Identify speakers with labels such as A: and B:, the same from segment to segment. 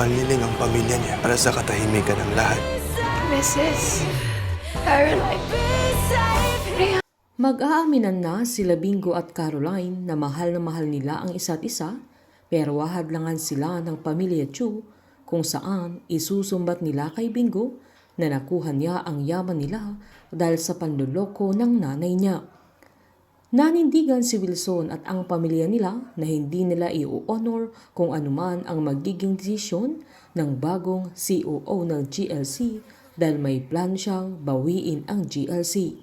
A: mahal ni Ling ang pamilya niya para sa katahimikan ng lahat.
B: Mrs. Caroline.
C: Mag-aaminan na sila Bingo at Caroline na mahal nila ang isa't isa, pero wahadlangan sila ng pamilya Chu kung saan isusumbat nila kay Bingo na nakuha niya ang yaman nila dahil sa panluloko ng nanay niya. Nanindigan si Wilson at ang pamilya nila na hindi nila i-honor kung anuman ang magiging desisyon ng bagong COO ng GLC dahil may plan siyang bawiin ang GLC.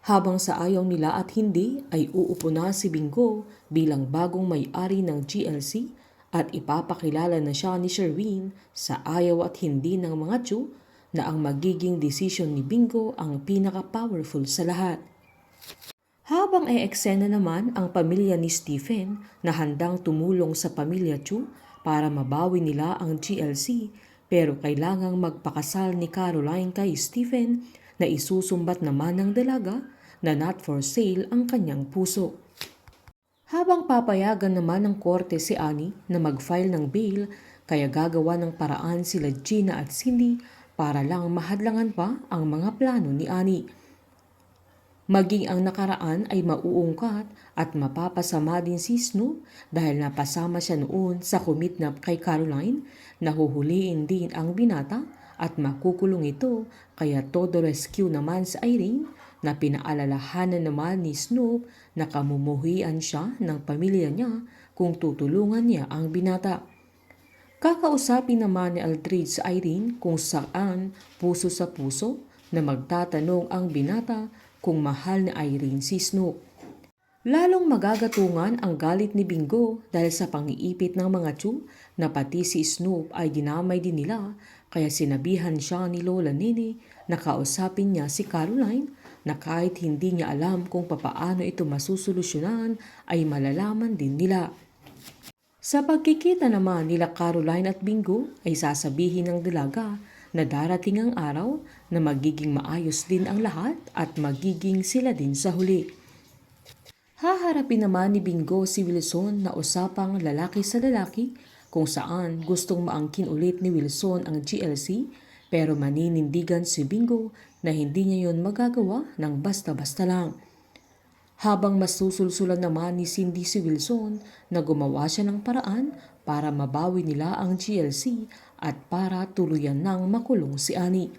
C: Habang sa ayaw nila at hindi ay uupo na si Bingo bilang bagong may-ari ng GLC at ipapakilala na siya ni Sherwin sa ayaw at hindi ng mga Chu na ang magiging desisyon ni Bingo ang pinaka-powerful sa lahat. Habang eksena naman ang pamilya ni Stephen na handang tumulong sa pamilya Chu para mabawi nila ang GLC pero kailangang magpakasal ni Caroline kay Stephen na isusumbat naman ng dalaga na not for sale ang kanyang puso. Habang papayagan naman ng korte si Annie na mag-file ng bail kaya gagawa ng paraan sila Gina at Cindy para lang mahadlangan pa ang mga plano ni Annie. Maging ang nakaraan ay mauungkat at mapapasama din si Snoop dahil napasama siya noon sa kumitnap kay Caroline na huhuliin din ang binata at makukulong ito kaya todo rescue naman sa Irene na pinaalalahanan naman ni Snoop na kamumuhian siya ng pamilya niya kung tutulungan niya ang binata. Kakausapin naman ni Aldridge sa Irene kung saan puso sa puso na magtatanong ang binata kung mahal ni Irene si Snoop. Lalong magagatungan ang galit ni Bingo dahil sa pangiipit ng mga Chu na pati si Snoop ay dinamay din nila kaya sinabihan siya ni Lola Nene na kausapin niya si Caroline na kahit hindi niya alam kung papaano ito masusolusyonan ay malalaman din nila. Sa pagkikita naman nila Caroline at Bingo ay sasabihin ng dalaga na darating ang araw na magiging maayos din ang lahat at magiging sila din sa huli. Haharapin naman ni Bingo si Wilson na usapang lalaki sa lalaki kung saan gustong maangkin ulit ni Wilson ang GLC pero maninindigan si Bingo na hindi niya yon magagawa ng basta-basta lang. Habang masusulsulan naman ni Cindy si Wilson na gumawa siya ng paraan para mabawi nila ang GLC at para tuluyan nang makulong si Annie.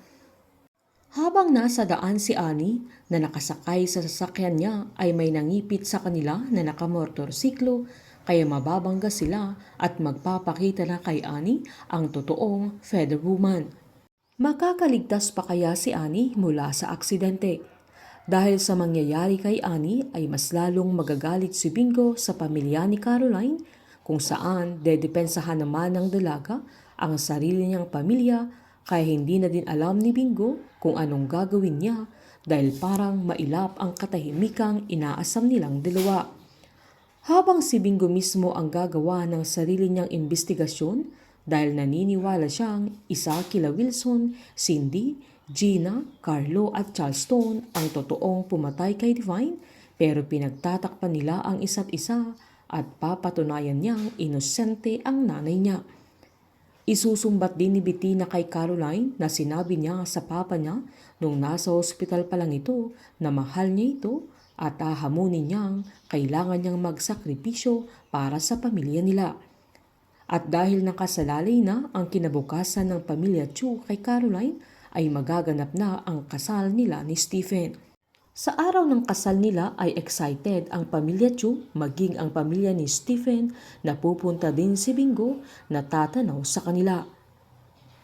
C: Habang nasa daan si Annie na nakasakay sa sasakyan niya ay may nangipit sa kanila na nakamotorsiklo kaya mababangga sila at magpapakita na kay Annie ang totoong feather woman. Makakaligtas pa kaya si Annie mula sa aksidente? Dahil sa mangyayari kay Annie ay mas lalong magagalit si Bingo sa pamilya ni Caroline kung saan dedepensahan naman ng dalaga ang sarili niyang pamilya kaya hindi na din alam ni Bingo kung anong gagawin niya dahil parang mailap ang katahimikang inaasam nilang dalawa. Habang si Bingo mismo ang gagawa ng sarili niyang investigasyon dahil naniniwala siyang isa kila Wilson, Cindy, Gina, Carlo at Charleston ang totoong pumatay kay Divine pero pinagtatakpan nila ang isa't isa at papatunayan niyang inosente ang nanay niya. Isusumbat din ni Bettina kay Caroline na sinabi niya sa papa niya nung nasa ospital pa lang ito na mahal niya ito at hahamunin niyang kailangan niyang magsakripisyo para sa pamilya nila. At dahil nakasalalay na ang kinabukasan ng pamilya Chu kay Caroline ay magaganap na ang kasal nila ni Stephen. Sa araw ng kasal nila ay excited ang pamilya Chu maging ang pamilya ni Stephen na pupunta din si Bingo na tatanaw sa kanila.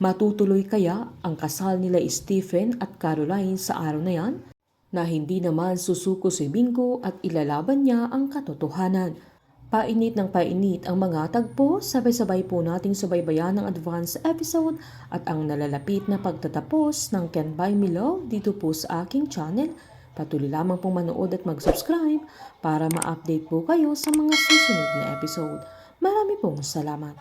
C: Matutuloy kaya ang kasal nila Stephen at Caroline sa araw na yan na hindi naman susuko si Bingo at ilalaban niya ang katotohanan. Painit ng painit ang mga tagpo, sabay-sabay po nating subaybayan ng advance episode at ang nalalapit na pagtatapos ng Can't Buy Me Love dito po sa aking channel. Patuloy lamang pong manood at mag-subscribe para ma-update po kayo sa mga susunod na episode. Marami pong salamat.